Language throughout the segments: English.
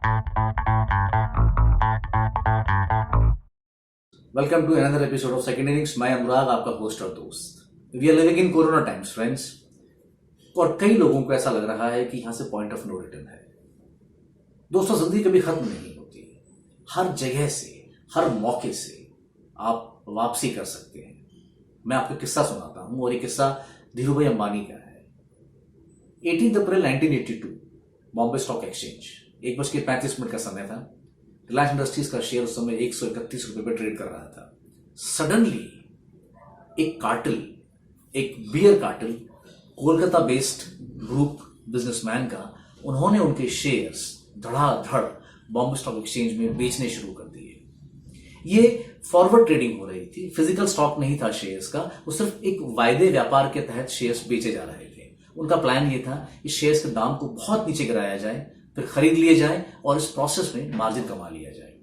Welcome to another episode of Second Innings. मैं अनुराग आपका host और दोस्त. We are living in Corona times, friends. और कई लोगों को ऐसा लग रहा है कि यहाँ से पॉइंट ऑफ नो रिटर्न है. दोस्तों, जिंदगी कभी खत्म नहीं होती. हर जगह से, हर मौके से आप वापसी कर सकते हैं. मैं आपको किस्सा सुनाता हूँ और ये किस्सा धीरूभाई अंबानी का है. 18 अप्रैल 1982 बॉम्बे स्टॉक एक्सचेंज 1:35 का समय था. रिलायंस इंडस्ट्रीज का शेयर उस समय 131 रुपए पे ट्रेड कर रहा था. सडनली एक कार्टेल, एक beer cartel, Kolkata based group businessman का, उन्होंने उनके शेयर्स धड़ाधड़ बॉम्बे स्टॉक एक्सचेंज में बेचने शुरू कर दिए. ये फॉरवर्ड ट्रेडिंग हो रही थी, फिजिकल स्टॉक नहीं था शेयर्स का. वो सिर्फ एक वायदे व्यापार के तहत शेयर्स बेचे जा रहे थे. उनका प्लान ये था कि शेयर्स के दाम को बहुत नीचे गिराया जाए, फिर खरीद लिए जाए और इस प्रोसेस में मार्जिन कमा लिया जाए.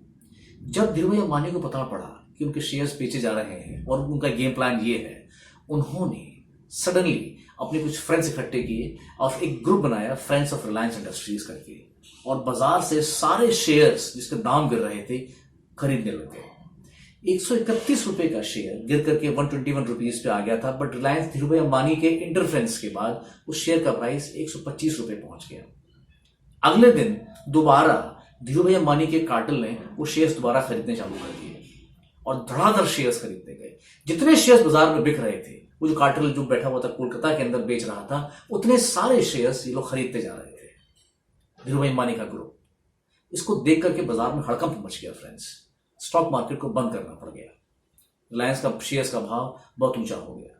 जब धीरूभाई अंबानी को पता पड़ा कि उनके शेयर्स बेचे जा रहे हैं और उनका गेम प्लान ये है, उन्होंने सडनली अपने कुछ फ्रेंड्स इकट्ठे किए और एक ग्रुप बनाया, फ्रेंड्स ऑफ रिलायंस इंडस्ट्रीज करके, और बाजार से सारे शेयर्स जिसके दाम गिर रहे थे खरीदने लगे. 131 रुपए का शेयर गिर करके 121 रुपीज पे आ गया था. बट रिलायंस धीरूभाई अंबानी के इंटरफेरेंस के बाद उस शेयर का प्राइस 125 रुपए पहुंच गया. अगले दिन दोबारा धीरूभाई अंबानी के कार्टेल ने वो शेयर्स दोबारा खरीदने चालू कर दिए और धड़ाधड़ शेयर्स खरीदते गए. जितने शेयर्स बाजार में बिक रहे थे, वो जो कार्टेल जो बैठा हुआ था कोलकाता के अंदर बेच रहा था, उतने सारे शेयर्स ये लोग खरीदते जा रहे थे, धीरूभाई अंबानी का ग्रुप. इसको देख करके बाजार में हड़कंप मच गया. फ्रेंड्स, स्टॉक मार्केट को बंद करना पड़ गया. रिलायंस का शेयर्स का भाव बहुत ऊंचा हो गया.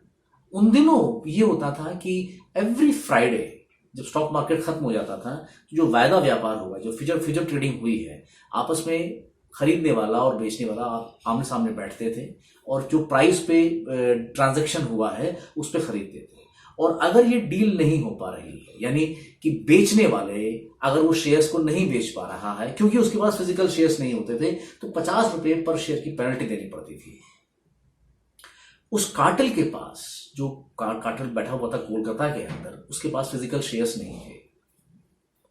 उन दिनों ये होता था कि एवरी फ्राइडे जब स्टॉक मार्केट खत्म हो जाता था, जो वायदा व्यापार हुआ, जो फ्यूचर ट्रेडिंग हुई है, आपस में खरीदने वाला और बेचने वाला आमने सामने बैठते थे और जो प्राइस पे ट्रांजैक्शन हुआ है उस पे खरीदते थे. और अगर ये डील नहीं हो पा रही है, यानी कि बेचने वाले अगर वो शेयर्स को नहीं बेच पा रहा है क्योंकि उसके पास फिजिकल शेयर्स नहीं होते थे, तो 50 रुपए पर शेयर की पेनल्टी देनी पड़ती थी. उस कार्टेल के पास, जो कार्टेल बैठा हुआ था कोलकाता के अंदर, उसके पास फिजिकल शेयर्स नहीं थे.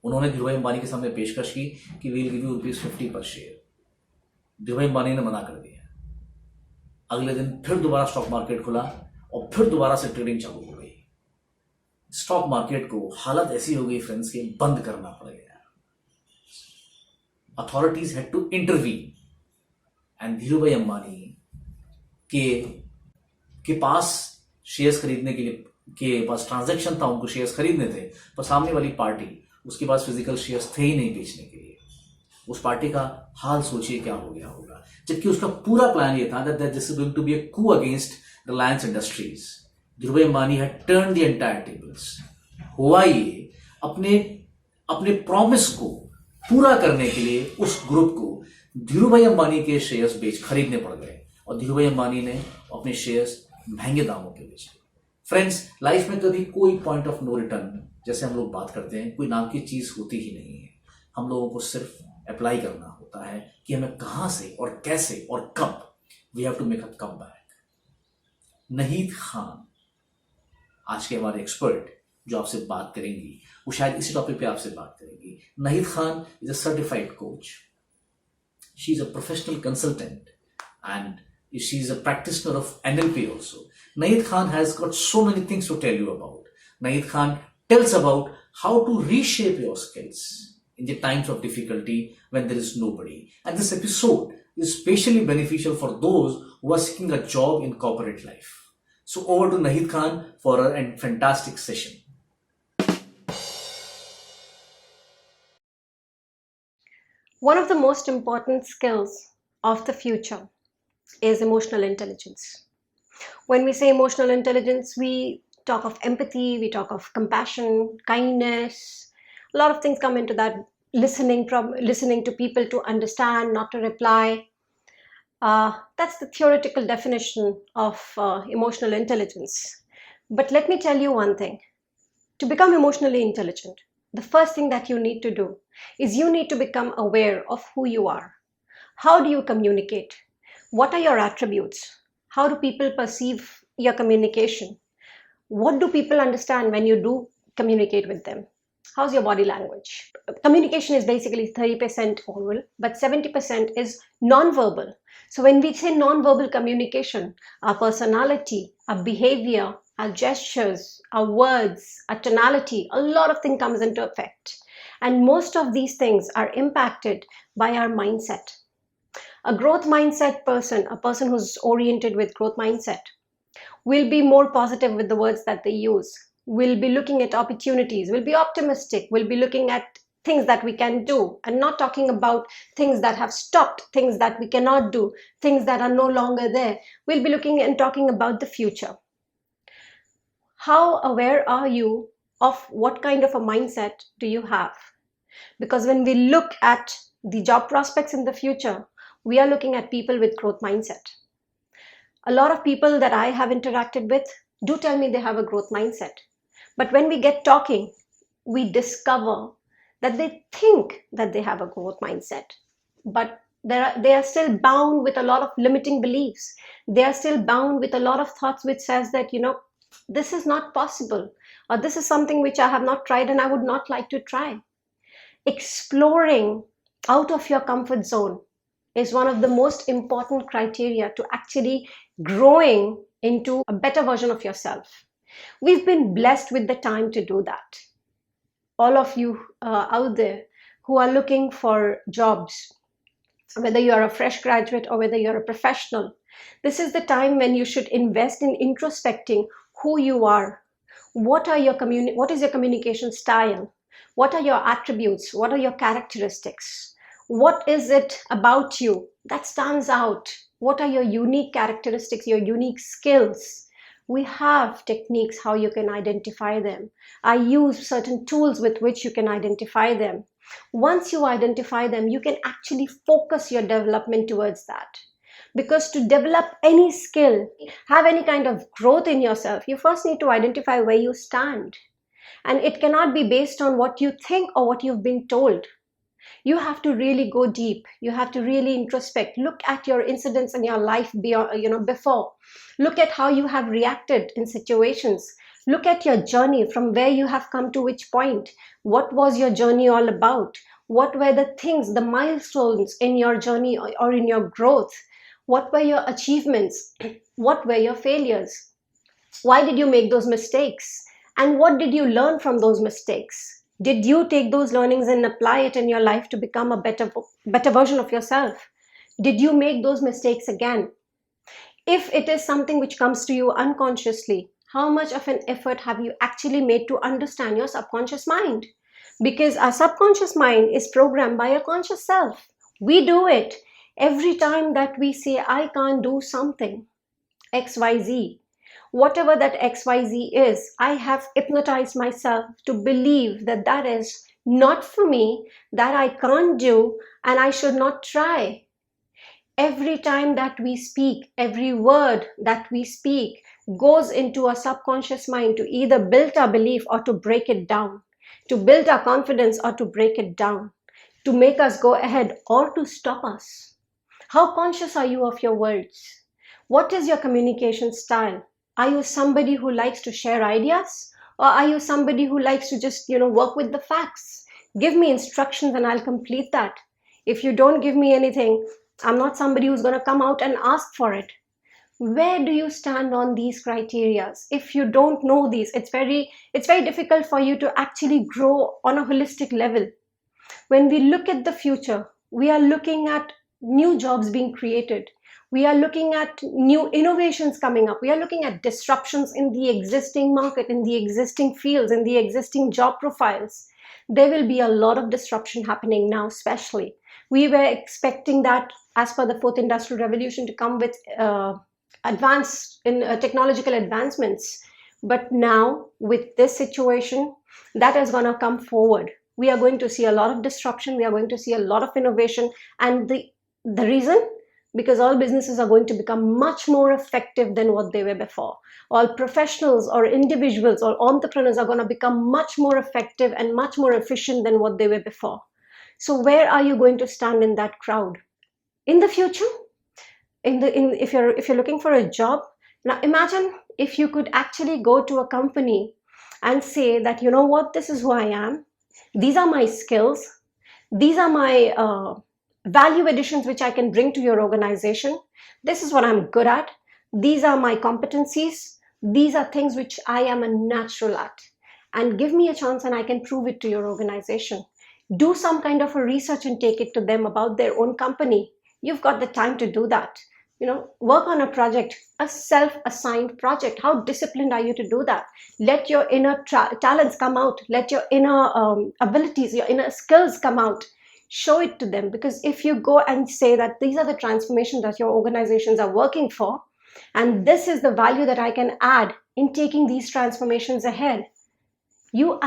उन्होंने धीरूभाई अंबानी के सामने पेशकश की कि वील गिव यू ₹50 पर शेयर. धीरूभाई अंबानी ने मना कर दिया. अगले दिन फिर दोबारा स्टॉक मार्केट खुला और फिर दोबारा से ट्रेडिंग चालू हो गई. स्टॉक मार्केट को हालत ऐसी हो गई फ्रेंड्स के बंद करना पड़ गया. Authorities had to intervene and Dhirubhai Ambani के पास शेयर्स खरीदने के पास ट्रांजैक्शन था, उनको शेयर्स खरीदने थे, पर सामने वाली पार्टी, उसके पास फिजिकल शेयर्स थे ही नहीं बेचने के लिए. उस पार्टी का हाल सोचिए क्या हो गया होगा. जबकि उसका पूरा प्लान ये था that this is going to be a coup against Reliance Industries. Dhirubhai Ambani had turned the entire tables. हुआ ये, अपने प्रॉमिस को पूरा करने के लिए उस ग्रुप को धीरूभाई अंबानी के शेयर्स खरीदने पड़ गए और धीरूभाई अंबानी ने अपने शेयर्स महंगे दामों के बेचे. फ्रेंड्स, लाइफ में कभी कोई पॉइंट ऑफ नो रिटर्न जैसे हम लोग बात करते हैं, कोई नाम की चीज होती ही नहीं है. हम लोगों को सिर्फ अप्लाई करना होता है कि हमें कहां से और कैसे और कब we have to make a comeback. Nahid Khan आज के हमारे एक्सपर्ट जो आपसे बात करेंगी, वो शायद इसी टॉपिक पे आपसे बात करेंगी. Nahid Khan is a certified coach. She is a professional consultant and she's a practitioner of NLP also. Naheed Khan has got so many things to tell you about. Naheed Khan tells about how to reshape your skills in the times of difficulty when there is nobody. And this episode is especially beneficial for those who are seeking a job in corporate life. So over to Naheed Khan for a fantastic session. One of the most important skills of the future is emotional intelligence. When we say emotional intelligence, we talk of empathy, we talk of compassion, kindness. A lot of things come into that. Listening to people to understand, not to reply. That's the theoretical definition of emotional intelligence. But let me tell you one thing. To become emotionally intelligent, the first thing that you need to do is you need to become aware of who you are. How do you communicate? What are your attributes? How do people perceive your communication? What do people understand when you do communicate with them? How's your body language? Communication is basically 30% oral, but 70% is non-verbal. So when we say non-verbal communication, our personality, our behavior, our gestures, our words, our tonality, a lot of things comes into effect. And most of these things are impacted by our mindset. A growth mindset person, a person who's oriented with growth mindset, will be more positive with the words that they use, will be looking at opportunities, will be optimistic, will be looking at things that we can do and not talking about things that have stopped, things that we cannot do, things that are no longer there. We'll be looking and talking about the future. How aware are you of what kind of a mindset do you have? Because when we look at the job prospects in the future, we are looking at people with growth mindset. A lot of people that I have interacted with do tell me they have a growth mindset. But when we get talking, we discover that they think that they have a growth mindset, but they are still bound with a lot of limiting beliefs. They are still bound with a lot of thoughts which says that, this is not possible, or this is something which I have not tried and I would not like to try. Exploring out of your comfort zone is one of the most important criteria to actually growing into a better version of yourself. We've been blessed with the time to do that. All of you out there who are looking for jobs, whether you are a fresh graduate or whether you're a professional, this is the time when you should invest in introspecting who you are. What is your communication style? What are your attributes? What are your characteristics? What is it about you that stands out? What are your unique characteristics, your unique skills? We have techniques how you can identify them. I use certain tools with which you can identify them. Once you identify them, you can actually focus your development towards that. Because to develop any skill, have any kind of growth in yourself, you first need to identify where you stand. And it cannot be based on what you think or what you've been told. You have to really go deep. You have to really introspect. Look at your incidents in your life before. Look at how you have reacted in situations. Look at your journey from where you have come to which point. What was your journey all about? What were the things, the milestones in your journey or in your growth? What were your achievements? What were your failures? Why did you make those mistakes? And what did you learn from those mistakes? Did you take those learnings and apply it in your life to become a better version of yourself? Did you make those mistakes again? If it is something which comes to you unconsciously, how much of an effort have you actually made to understand your subconscious mind? Because our subconscious mind is programmed by our conscious self. We do it every time that we say, I can't do something, XYZ. Whatever that XYZ is, I have hypnotized myself to believe that that is not for me, that I can't do, and I should not try. Every time that we speak, every word that we speak goes into our subconscious mind to either build our belief or to break it down, to build our confidence or to break it down, to make us go ahead or to stop us. How conscious are you of your words? What is your communication style? Are you somebody who likes to share ideas? Or are you somebody who likes to just, work with the facts? Give me instructions and I'll complete that. If you don't give me anything, I'm not somebody who's going to come out and ask for it. Where do you stand on these criteria? If you don't know these, it's very difficult for you to actually grow on a holistic level. When we look at the future, we are looking at new jobs being created. We are looking at new innovations coming up. We are looking at disruptions in the existing market, in the existing fields, in the existing job profiles. There will be a lot of disruption happening now, especially. We were expecting that as per the fourth industrial revolution to come with technological advancements. But now with this situation, that is going to come forward. We are going to see a lot of disruption. We are going to see a lot of innovation. And the reason? Because all businesses are going to become much more effective than what they were before. All professionals or individuals or entrepreneurs are going to become much more effective and much more efficient than what they were before. So where are you going to stand in that crowd? In the future, if you're looking for a job, now imagine if you could actually go to a company and say that, this is who I am. These are my skills. These are my value additions which I can bring to your organization. This is what I'm good at. These are my competencies. These are things which I am a natural at. And give me a chance and I can prove it to your organization. Do some kind of a research and take it to them about their own company. You've got the time to do that. Work on a project, a self-assigned project. How disciplined are you to do that? Let your inner talents come out. Let your inner abilities, your inner skills come out. Show it to them, because if you go and say that these are the transformations that your organizations are working for, and this is the value that I can add in taking these transformations ahead, you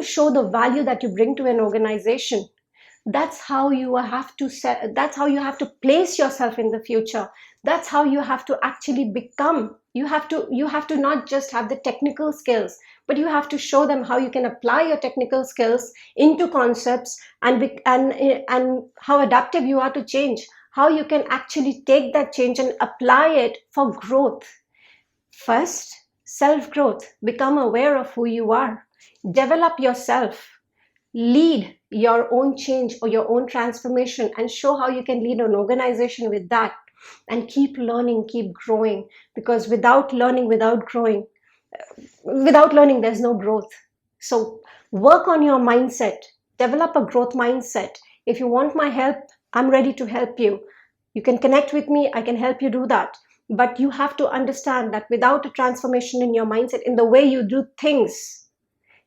show the value that you bring to an organization. That's how you have to place yourself in the future. That's how you have to actually become. You have to not just have the technical skills, but you have to show them how you can apply your technical skills into concepts, and how adaptive you are to change, how you can actually take that change and apply it for growth. First, self growth. Become aware of who you are. Develop yourself. Lead your own change or your own transformation, and show how you can lead an organization with that. And keep learning, keep growing, because without learning, there's no growth. So work on your mindset, develop a growth mindset. If you want my help, I'm ready to help you. You can connect with me, I can help you do that. But you have to understand that without a transformation in your mindset, in the way you do things,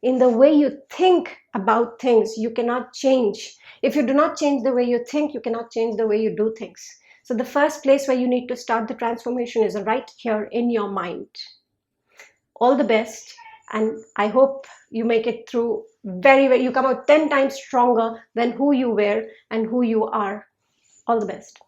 in the way you think about things, you cannot change. If you do not change the way you think, you cannot change the way you do things. So the first place where you need to start the transformation is right here in your mind. All the best, and I hope you make it through you come out 10 times stronger than who you were and who you are. All the best.